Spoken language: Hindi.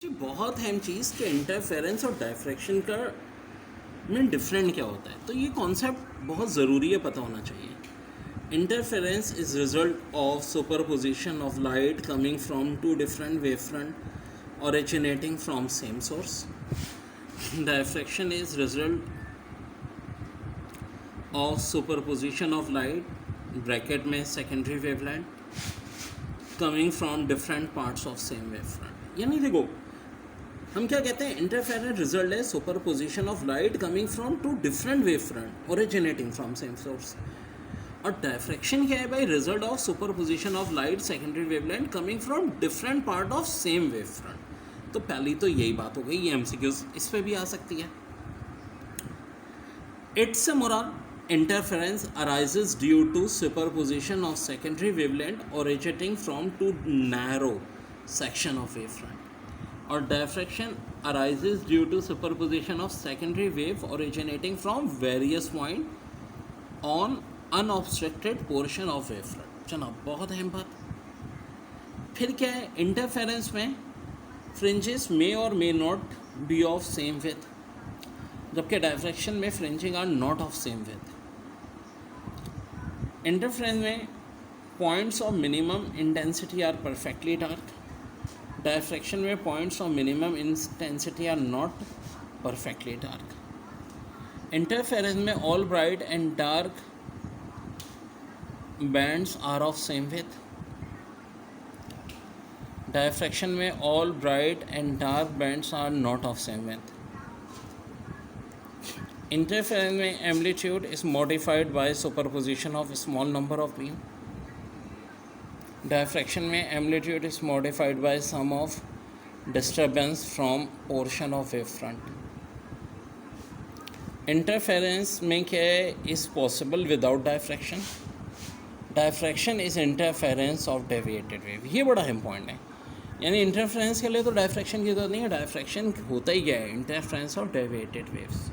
जी बहुत अहम चीज़ कि इंटरफेरेंस और डायफ्रैक्शन का में डिफरेंट क्या होता है। तो ये कॉन्सेप्ट बहुत ज़रूरी है, पता होना चाहिए। Interference is result of superposition of light coming from two different wave front originating from same source. Diffraction is result of superposition of light bracket में secondary wavelength coming from different parts of same wave front. यानी देखो, हम क्या कहते हैं, इंटरफेरेंस रिजल्ट है superposition of light coming from two different wave front originating from same source. और डायफ्रैक्शन क्या है भाई? Result of superposition of light secondary wavelength coming from different part of same wave front. तो पहली तो यही बात हो गई, ये एमसीक्यूज इस पे भी आ सकती है। It's a moral interference arises due to superposition of secondary wavelength originating from two narrow section of wavefront. Or diffraction arises due to superposition of secondary wave originating from various point on unobstructed portion of wavefront. चलो, बहुत अहम बात। फिर क्या है, इंटरफेरेंस में फ्रिंजेस मे और may not be of same width, जबकि डायफ्रैक्शन में fringing are not of same width. Interference में points of minimum intensity are perfectly dark, diffraction में points of minimum intensity are not perfectly dark. Interference में all bright and dark bands are of same width, diffraction में all bright and dark bands are not of same width. Interference में amplitude is modified by superposition of small number of beam. Diffraction में amplitude is modified by sum of disturbance from portion of wavefront. Interference में क्या है, is possible without diffraction. Diffraction is interference of deviated wave. ये बड़ा important है। यानी इंटरफेरेंस के लिए तो डायफ्रैक्शन की जरूरत नहीं है, डायफ्रैक्शन होता ही क्या है, इंटरफेरेंस ऑफ डेविएटेड वेव्स।